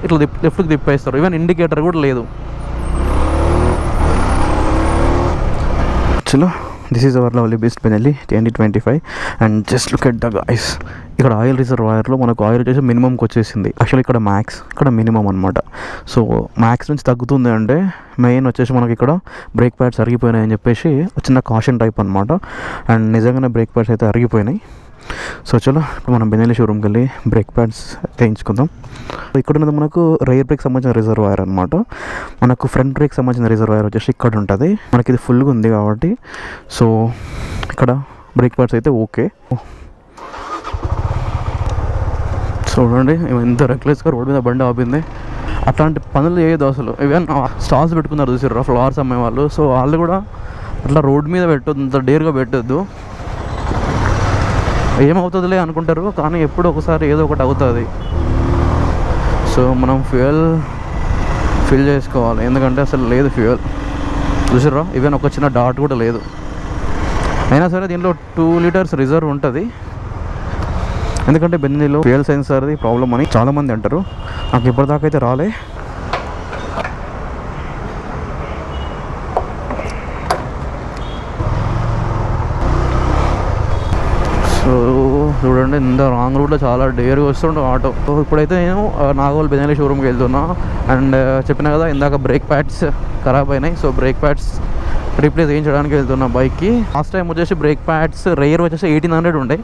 ఇట్లా లెఫ్ట్కి తిప్పేస్తారు. Even indicator కూడా లేదు. చలో, this is our lovely beast Benelli 2025 and just look at the guys. ఇక్కడ ఆయిల్ రిజర్వాయర్లో మనకు ఆయిల్ వచ్చేసి మినిమంకి వచ్చేసింది. యాక్చువల్లీ ఇక్కడ మ్యాక్స్, ఇక్కడ మినిమం అనమాట. సో మ్యాక్స్ నుంచి తగ్గుతుంది అంటే మెయిన్ వచ్చేసి మనకి ఇక్కడ బ్రేక్ ప్యాడ్స్ అరిగిపోయినాయి అని చెప్పేసి చిన్న కాషన్ టైప్ అనమాట. అండ్ నిజంగానే బ్రేక్ ప్యాడ్స్ అయితే అరిగిపోయినాయి. సో చలో, ఇప్పుడు మనం బెనెల్లీ షోరూమ్కి వెళ్ళి బ్రేక్ ప్యాడ్స్ వేయించుకుందాం. ఇక్కడ ఉన్నది మనకు రైర్ బ్రేక్ సంబంధించిన రిజర్వాయర్ అనమాట. మనకు ఫ్రంట్ బ్రేక్ సంబంధించిన రిజర్వాయర్ వచ్చేసి ఇక్కడ ఉంటుంది. మనకి ఇది ఫుల్గా ఉంది కాబట్టి సో ఇక్కడ బ్రేక్ ప్యాడ్స్ అయితే ఓకే. చూడండి ఎంత రెక్లెస్గా రోడ్ మీద బండి ఆపింది. అట్లాంటి పనులు చేయదు అసలు. ఈవెన్ స్టాల్స్ పెట్టుకున్నారు చూసారు ఫ్లవర్స్ అమ్మే వాళ్ళు. సో వాళ్ళు కూడా అట్లా రోడ్ మీద పెట్టొద్దు, అంత డేర్గా పెట్టొద్దు. ఏమవుతుందిలే అనుకుంటారు, కానీ ఎప్పుడు ఒకసారి ఏదో ఒకటి అవుతుంది. సో మనం ఫ్యూయల్ ఫిల్ చేసుకోవాలి, ఎందుకంటే అసలు లేదు ఫ్యూయల్. చూసారా, ఈవెన్ ఒక చిన్న డాట్ కూడా లేదు. అయినా సరే దీంట్లో 2 లీటర్స్ రిజర్వ్ ఉంటుంది. ఎందుకంటే బెనెల్లీలో ఫ్యూయల్ సెన్సర్ది ప్రాబ్లం అని చాలామంది అంటారు. నాకు ఇప్పటిదాకా అయితే రాలే. సో చూడండి, ఇంత రాంగ్ రూట్లో చాలా డేర్గా వస్తుండే ఆటో. ఇప్పుడైతే నేను నాగోల్ బెనెల్లీ షోరూమ్కి వెళ్తున్నా. అండ్ చెప్పినా కదా ఇందాక బ్రేక్ ప్యాడ్స్ ఖరాబ్ అయినాయి. సో బ్రేక్ ప్యాడ్స్ రీప్లేస్ చేయించడానికి వెళ్తున్నా బైక్కి. లాస్ట్ టైం వచ్చేసి బ్రేక్ ప్యాడ్స్ రేర్ వచ్చేసి 1800 ఉండే.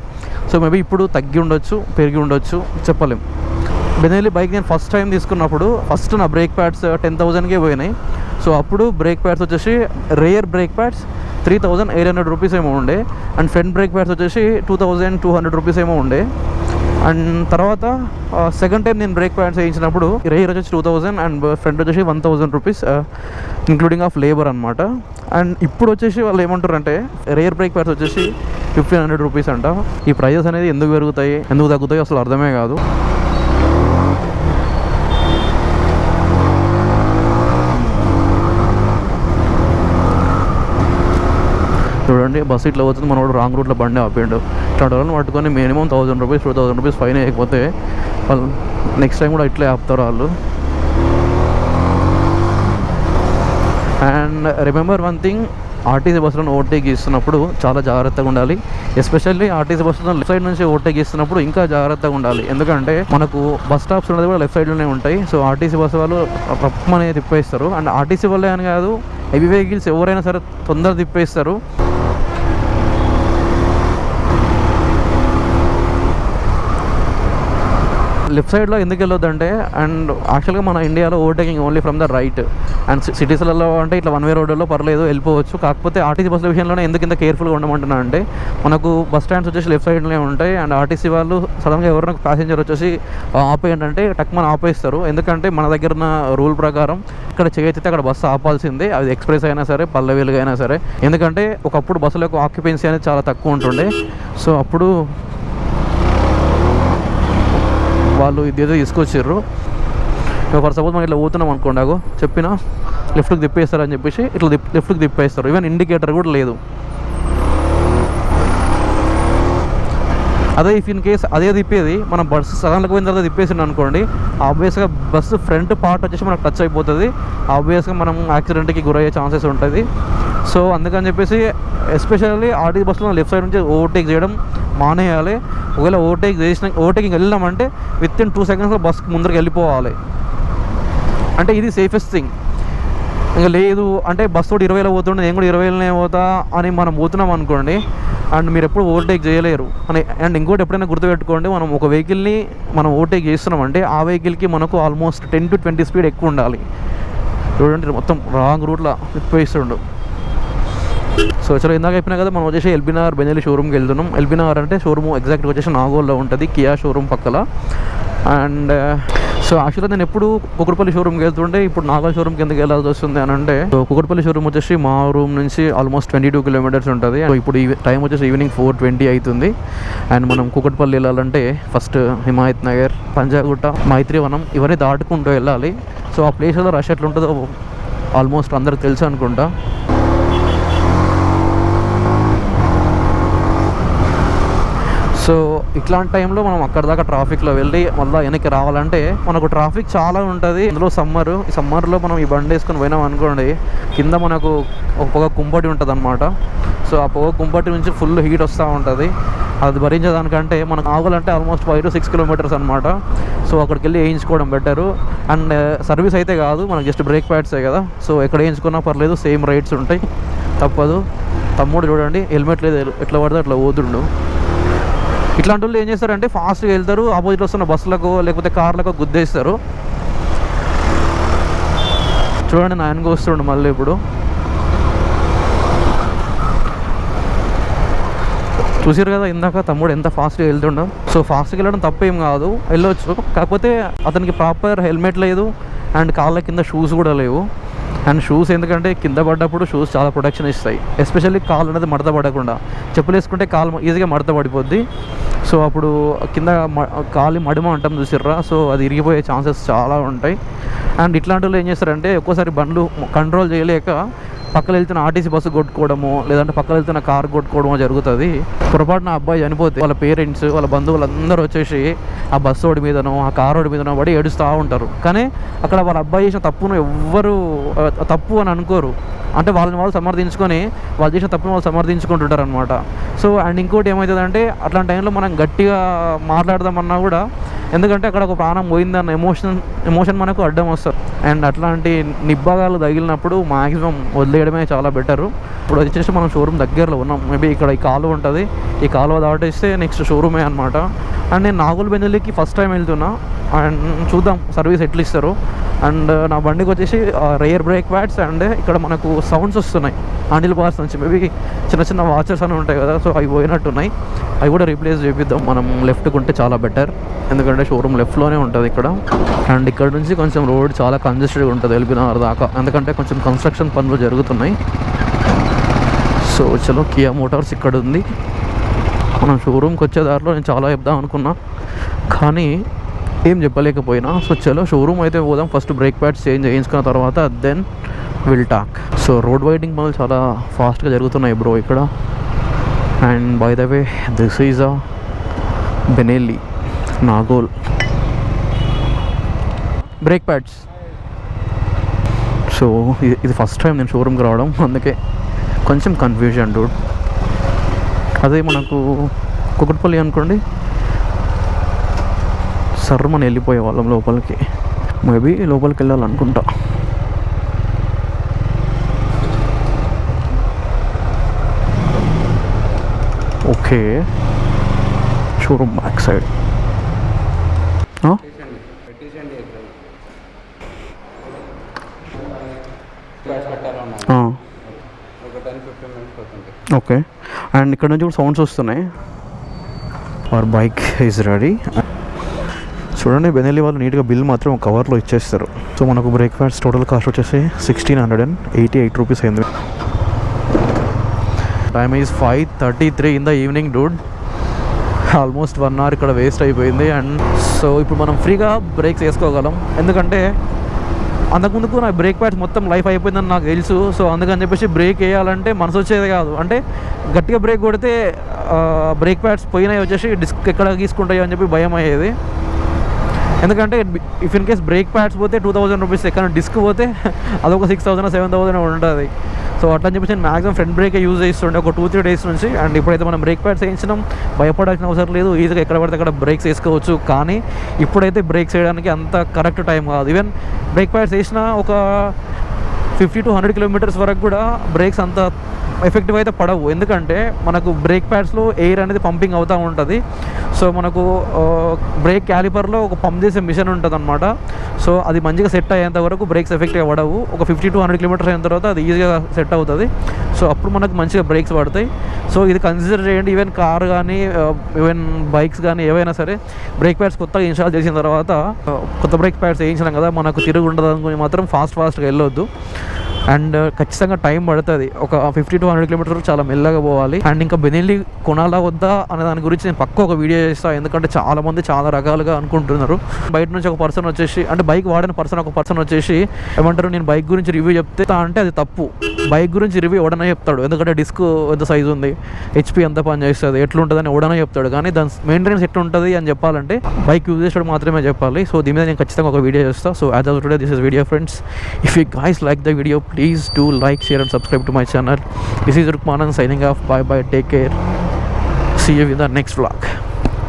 సో మేబీ ఇప్పుడు తగ్గి ఉండొచ్చు, పెరిగి ఉండొచ్చు, చెప్పలేం. బెనెల్లీ బైక్ నేను ఫస్ట్ టైం తీసుకున్నప్పుడు ఫస్ట్ నా బ్రేక్ ప్యాడ్స్ 10,000కే పోయినాయి. సో అప్పుడు బ్రేక్ ప్యాడ్స్ వచ్చేసి రేర్ బ్రేక్ ప్యాడ్స్ 3,800 రూపీస్ ఏమో ఉండే. అండ్ ఫ్రంట్ బ్రేక్ ప్యాడ్స్ వచ్చేసి 2,200 రూపీస్ ఏమో ఉండే. అండ్ తర్వాత సెకండ్ టైం నేను బ్రేక్ ప్యాడ్స్ వేయించినప్పుడు రేర్ వచ్చేసి 2,000 అండ్ ఫ్రంట్ వచ్చేసి 1,000 రూపీస్ ఇంక్లూడింగ్ ఆఫ్ లేబర్ అనమాట. అండ్ ఇప్పుడు వచ్చేసి వాళ్ళు ఏమంటారు అంటే రేర్ బ్రేక్ ప్యాడ్స్ వచ్చేసి 1,500 రూపీస్ అంట. ఈ ప్రైజెస్ అనేది ఎందుకు పెరుగుతాయి, ఎందుకు తగ్గుతాయి అసలు అర్థమే కాదు. చూడండి, బస్సు ఇట్లా పోతుంది, మనోడు రాంగ్ రూట్లో బండి ఆపిండు. ఇట్లాంటి వాళ్ళని పట్టుకొని మినిమం 1,000 రూపీస్ 2,000 రూపీస్ ఫైన్ వేయకపోతే వాళ్ళు నెక్స్ట్ టైం కూడా ఇట్లే ఆపుతారు వాళ్ళు. And remember one thing, RTC బస్సులను ఓవర్టేక్ ఇస్తున్నప్పుడు చాలా జాగ్రత్తగా ఉండాలి. ఎస్పెషల్లీ ఆర్టీసీ బస్సులను లెఫ్ట్ సైడ్ నుంచి ఓవర్టేక్ ఇస్తున్నప్పుడు ఇంకా జాగ్రత్తగా ఉండాలి. ఎందుకంటే మనకు బస్ స్టాప్స్ ఉన్నది కూడా లెఫ్ట్ సైడ్లోనే ఉంటాయి. సో ఆర్టీసీ బస్సు వాళ్ళు రప్పమనే తిప్పేస్తారు. అండ్ ఆర్టీసీ వాళ్ళే అని కాదు, హెవీ వెహికల్స్ ఎవరైనా సరే తొందరగా తిప్పేస్తారు. లెఫ్ట్ సైడ్లో ఎందుకు వెళ్ళొద్దంటే, అండ్ యాక్చువల్గా మన ఇండియాలో overtaking only from the right. And సిటీస్లలో అంటే ఇట్లా 1 వే రోడ్లలో పర్లేదు వెళ్ళిపోవచ్చు. కాకపోతే ఆర్టీసీ బస్సుల విషయంలోనే ఎందుకు ఇంత కేర్ఫుల్గా ఉండమంటున్నా అంటే, మనకు బస్ స్టాండ్స్ వచ్చేసి లెఫ్ట్ సైడ్లోనే ఉంటాయి. అండ్ ఆర్టీసీ వాళ్ళు సడన్గా ఎవరైనా ప్యాసింజర్ వచ్చేసి ఆపేయంటే టక్మని ఆపేస్తారు. ఎందుకంటే మన దగ్గర ఉన్న రూల్ ప్రకారం ఇక్కడ చేయైతే అక్కడ బస్సు ఆపాల్సిందే, అది ఎక్స్ప్రెస్ అయినా సరే పల్లెవేలుగా అయినా సరే. ఎందుకంటే ఒకప్పుడు బస్సులకు ఆక్యుపెన్సీ అనేది చాలా తక్కువ ఉంటుండే. సో అప్పుడు వాళ్ళు ఇదేదో తీసుకొచ్చారు. ఫర్ సపోజ్ మనం ఇట్లా పోతున్నాం అనుకోండి, అగో చెప్పినా లెఫ్ట్కి తిప్పేస్తారని చెప్పేసి ఇట్లా లెఫ్ట్కి తిప్పేస్తారు. ఈవెన్ ఇండికేటర్ కూడా లేదు. అదే ఇఫ్ ఇన్ కేస్ అదే తిప్పేది మనం బస్సు సగంలోకి పోయిన తర్వాత తిప్పేసింది అనుకోండి, ఆబ్వియస్గా బస్సు ఫ్రంట్ పార్ట్ వచ్చేసి మనకు టచ్ అయిపోతుంది. ఆబ్వియస్గా మనం యాక్సిడెంట్కి గురయ్యే ఛాన్సెస్ ఉంటుంది. సో అందుకని చెప్పేసి ఎస్పెషల్లీ ఆర్టీసీ బస్సులో లెఫ్ట్ సైడ్ నుంచి ఓవర్టేక్ చేయడం మానేయాలి. ఒకవేళ ఓవర్టేకింగ్ వెళ్ళామంటే వితిన్ 2 సెకండ్స్లో బస్కి ముందరికి వెళ్ళిపోవాలి. అంటే ఇది సేఫెస్ట్ థింగ్. ఇంకా లేదు అంటే బస్ తోటి 20లో పోతుండే నేను కూడా 20లోనే పోతా అని మనం పోతున్నాం అనుకోండి, అండ్ మీరు ఎప్పుడు ఓవర్టేక్ చేయలేరు అని. అండ్ ఇంకోటి ఎప్పుడైనా గుర్తుపెట్టుకోండి, మనం ఒక వెహికల్ని మనం ఓవర్టేక్ చేస్తున్నామంటే ఆ వెహికల్కి మనకు ఆల్మోస్ట్ 10 to 20 స్పీడ్ ఎక్కువ ఉండాలి. చూడండి, మొత్తం రాంగ్ రూట్లో తిప్పేస్తుండు. సో చలో, ఇందాక అయిపోయినా కదా మనం వచ్చేసి ఎల్బీ నగర్ బెనెల్లీ షోరూమ్కి వెళ్తున్నాం. ఎల్బీ నగర్ అంటే షోరూమ్ ఎగ్జాక్ట్గా వచ్చేసి నాగోల్లో ఉంటుంది, కియా షోరూమ్ పక్కల. అండ్ సో యాక్చువల్గా నేను ఎప్పుడు కుకట్పల్లి షోరూమ్కి వెళ్తుంటే ఇప్పుడు నాగోల్ షోరూమ్కి ఎందుకు వెళ్ళాల్సి వస్తుంది అని అంటే, కుకట్పల్లి షోరూమ్ వచ్చేసి మా రూమ్ నుంచి ఆల్మోస్ట్ 22 కిలోమీటర్స్ ఉంటుంది. సో ఇప్పుడు టైం వచ్చేసి ఈవినింగ్ 4:20 అవుతుంది. అండ్ మనం కుకట్పల్లి వెళ్ళాలంటే ఫస్ట్ హిమాయత్ నగర్, పంజాగుట్ట, మైత్రివనం ఇవన్నీ దాటుకుంటూ వెళ్ళాలి. సో ఆ ప్లేస్లో రష్ ఎట్లుంటుందో ఆల్మోస్ట్ అందరికి తెలుసు అనుకుంటా. సో ఇట్లాంటి టైంలో మనం అక్కడ దాకా ట్రాఫిక్లో వెళ్ళి మళ్ళీ వెనక్కి రావాలంటే మనకు ట్రాఫిక్ చాలా ఉంటుంది. అందులో సమ్మర్లో మనం ఈ బండి వేసుకొని పోయినాం అనుకోండి, కింద మనకు ఒక పొగ కుంపటి ఉంటుంది అనమాట. సో ఆ పొగ కుంపటి నుంచి ఫుల్ హీట్ వస్తూ ఉంటుంది. అది భరించేదానికంటే మనకు ఆగాలంటే ఆల్మోస్ట్ 5 to 6 kilometers అనమాట. సో అక్కడికి వెళ్ళి వేయించుకోవడం బెటరు. అండ్ సర్వీస్ అయితే కాదు, మనకు జస్ట్ బ్రేక్ ప్యాడ్సే కదా. సో ఎక్కడ వేయించుకున్నా పర్లేదు, సేమ్ రేట్స్ ఉంటాయి, తప్పదు. తమ్ముడు చూడండి హెల్మెట్ లేదు, ఎట్లా పడితే అట్లా పోతుండు. ఇట్లాంటి వాళ్ళు ఏం చేస్తారంటే ఫాస్ట్గా వెళ్తారు, ఆపోజిట్ వస్తున్న బస్సులకు లేకపోతే కార్లకు గుద్దేస్తారు. చూడండి నా వెనక వస్తుండు మళ్ళీ. ఇప్పుడు చూసారు కదా ఇందాక తమ్ముడు ఎంత ఫాస్ట్గా వెళ్తుండో. సో ఫాస్ట్గా వెళ్ళడం తప్పేం కాదు, వెళ్ళొచ్చు. కాకపోతే అతనికి ప్రాపర్ హెల్మెట్ లేదు అండ్ కాళ్ళ కింద షూస్ కూడా లేవు. అండ్ షూస్ ఎందుకంటే కింద పడ్డప్పుడు షూస్ చాలా ప్రొటెక్షన్ ఇస్తాయి, ఎస్పెషల్లీ కాలు అనేది మడత పడకుండా. చెప్పులు వేసుకుంటే కాలు ఈజీగా మడత పడిపోద్ది. సో అప్పుడు కింద కాలి మడిమ అంటాం చూసిర్రా, సో అది ఇరిగిపోయే ఛాన్సెస్ చాలా ఉంటాయి. అండ్ ఇట్లాంటి వాళ్ళు ఏం చేస్తారంటే ఒక్కోసారి బండ్లు కంట్రోల్ చేయలేక పక్కన వెళ్తున్న ఆర్టీసీ బస్సు కొట్టుకోవడము, లేదంటే పక్కన వెళ్తున్న కారు కొట్టుకోవడమో జరుగుతుంది. పొరపాటున అబ్బాయి చనిపోతే వాళ్ళ పేరెంట్స్ వాళ్ళ బంధువులు అందరూ వచ్చేసి ఆ బస్సు ఓడి మీదనో ఆ కారు ఓడి మీదనో పడి ఏడుస్తూ ఉంటారు. కానీ అక్కడ వాళ్ళ అబ్బాయి చేసిన తప్పును ఎవ్వరు తప్పు అని అనుకోరు. అంటే వాళ్ళని వాళ్ళు సమర్థించుకొని వాళ్ళు చేసిన తప్పును వాళ్ళు సమర్థించుకుంటుంటారు అనమాట. సో అండ్ ఇంకోటి ఏమవుతుందంటే అట్లాంటి టైంలో మనం గట్టిగా మాట్లాడదామన్నా కూడా, ఎందుకంటే అక్కడ ఒక ప్రాణం పోయిందన్న ఎమోషన్ మనకు అడ్డం వస్తుంది. అండ్ అట్లాంటి నిబ్బాగాలు తగిలినప్పుడు మ్యాక్సిమం వదిలేయడమే చాలా బెటరు. ఇప్పుడు వచ్చేసి మనం షోరూమ్ దగ్గరలో ఉన్నాం. మేబీ ఇక్కడ ఈ కాలువ ఉంటుంది, ఈ కాలువ దాటేస్తే నెక్స్ట్ షోరూమే అనమాట. అండ్ నేను నాగులబెందులికి ఫస్ట్ టైం వెళ్తున్నా. అండ్ చూద్దాం సర్వీస్ ఎట్లా ఇస్తారు. అండ్ నా బండికి వచ్చేసి రేర్ బ్రేక్ ప్యాడ్స్ అండ్ ఇక్కడ మనకు సౌండ్స్ వస్తున్నాయి హ్యాండిల్ బార్స్ నుంచి. మేబీ చిన్న చిన్న వాచెస్ అని ఉంటాయి కదా, సో అవి పోయినట్టున్నాయి. అవి కూడా రీప్లేస్ చేపిద్దాం. మనం లెఫ్ట్కి ఉంటే చాలా బెటర్, ఎందుకంటే షోరూమ్ లెఫ్ట్లోనే ఉంటుంది ఇక్కడ. అండ్ ఇక్కడ నుంచి కొంచెం రోడ్ చాలా కంజెస్టెడ్గా ఉంటుంది ఎల్బీనగర్ దాకా, ఎందుకంటే కొంచెం కన్స్ట్రక్షన్ పనులు జరుగుతున్నాయి. సో చలో కియా మోటార్స్ ఇక్కడ ఉంది. మనం షోరూమ్కి వచ్చే దారిలో నేను చాలా చెప్దాం అనుకున్నా కానీ ఏం చెప్పలేకపోయినా. సో చలో షోరూమ్ అయితే పోదాం. ఫస్ట్ బ్రేక్ ప్యాడ్స్ చేంజ్ చేయించుకున్న తర్వాత then will talk. So road widening పనులు చాలా ఫాస్ట్గా జరుగుతున్నాయి బ్రో ఇక్కడ. And by the way this is a Benelli Nagole brake pads. So ఇది ఫస్ట్ టైం నేను షోరూమ్కి రావడం, అందుకే కొంచెం కన్ఫ్యూజన్ డూడ్. అదే మనకు కుకట్పల్లి అనుకోండి, సర్రు మనం వెళ్ళిపోయే వాళ్ళం లోపలికి. మేబీ లోపలికి వెళ్ళాలనుకుంటా. Okay showroom back side. Okay and ఇక్కడ నుంచి కూడా సౌండ్స్ వస్తున్నాయి. Our bike is ready. చూడండి బెనెల్లి వాళ్ళు నీట్గా బిల్ మాత్రం ఒక కవర్లో ఇచ్చేస్తారు. సో మనకు బ్రేక్ ప్యాడ్స్ టోటల్ కాస్ట్ వచ్చేసి 1688 రూపీస్ అయింది. Time is 5:33 in the evening Dude. Almost 1 hour ఇక్కడ వేస్ట్ అయిపోయింది. అండ్ సో ఇప్పుడు మనం ఫ్రీగా బ్రేక్స్ వేసుకోగలం, ఎందుకంటే అంతకుముందుకు నా బ్రేక్ ప్యాడ్స్ మొత్తం లైఫ్ అయిపోయిందని నాకు తెలుసు. సో అందుకని చెప్పేసి బ్రేక్ వేయాలంటే మనసు వచ్చేది కాదు. అంటే గట్టిగా బ్రేక్ కొడితే బ్రేక్ ప్యాడ్స్ పోయినాయి వచ్చేసి డిస్క్ ఎక్కడ గీసుకుంటాయో అని చెప్పి భయం అయ్యేది. ఎందుకంటే if in case brake pads పోతే 2000 రూపీస్, ఎక్కడ డిస్క్ పోతే అదొక 6000 7000 ఉంటుంది. సో అట్లా అని చెప్పేసి నేను మ్యాక్సిమం ఫ్రంట్ బ్రేకే యూజ్ చేస్తుండే ఒక 2-3 days నుంచి. అండ్ ఇప్పుడైతే మనం బ్రేక్ ప్యాడ్స్ వేయించినాం, భయపడాల్సిన అవసరం లేదు, ఈజీగా ఎక్కడ పడితే అక్కడ బ్రేక్స్ వేసుకోవచ్చు. కానీ ఇప్పుడైతే బ్రేక్స్ వేయడానికి అంత కరెక్ట్ టైం కాదు. ఈవెన్ బ్రేక్ ప్యాడ్స్ వేసిన ఒక 50 to 100 kilometers వరకు కూడా బ్రేక్స్ అంత ఎఫెక్టివ్ అయితే పడవు, ఎందుకంటే మనకు బ్రేక్ ప్యాడ్స్లో ఎయిర్ అనేది పంపింగ్ అవుతూ ఉంటుంది. సో మనకు బ్రేక్ క్యాలిపర్లో ఒక పంప్ చేసే మిషన్ ఉంటుంది అనమాట. సో అది మంచిగా సెట్ అయ్యేంత వరకు బ్రేక్స్ ఎఫెక్ట్గా పడవు. ఒక 50 to 100 kilometers అయిన తర్వాత అది ఈజీగా సెట్ అవుతుంది. సో అప్పుడు మనకు మంచిగా బ్రేక్స్ పడతాయి. సో ఇది కన్సిడర్ చేయండి. ఈవెన్ కార్ కానీ ఈవెన్ బైక్స్ కానీ ఏవైనా సరే బ్రేక్ ప్యాడ్స్ కొత్తగా ఇన్స్టాల్ చేసిన తర్వాత కొత్త బ్రేక్ ప్యాడ్స్ వేయించినాం కదా, మనకు తిరుగు ఉండదు అనుకుని మాత్రం ఫాస్ట్గా వెళ్ళొద్దు. అండ్ ఖచ్చితంగా టైం పడుతుంది, ఒక 50 to 100 kilometers చాలా మెల్లగా పోవాలి. అండ్ ఇంకా బెనెల్లి కొనాలా వద్దా అనే దాని గురించి నేను పక్క ఒక వీడియో చేస్తాను, ఎందుకంటే చాలామంది చాలా రకాలుగా అనుకుంటున్నారు. బయట నుంచి ఒక పర్సన్ వచ్చేసి, అంటే బైక్ వాడిన ఒక పర్సన్ వచ్చేసి ఏమంటారు, నేను బైక్ గురించి రివ్యూ చెప్తే అంటే అది తప్పు. బైక్ గురించి రివ్యూ ఎవడన్నా చెప్తాడు, ఎందుకంటే డిస్క్ ఎంత సైజు ఉంది, హెచ్పి ఎంత పని చేస్తుంది, ఎట్లుంటుందని ఎవడన్నా చెప్తాడు. కానీ దాని మెయింటెనెన్స్ ఎట్లుంటుంది అని చెప్పాలంటే బైక్ యూజ్ చేసేవాడు మాత్రమే చెప్పాలి. సో దీని మీద నేను ఖచ్చితంగా ఒక వీడియో చేస్తాను. So as of today this is video friends. If you guys like the video please do like, share and subscribe to my channel. This is Rukmanand signing off. Bye bye, take care, see you in the next vlog.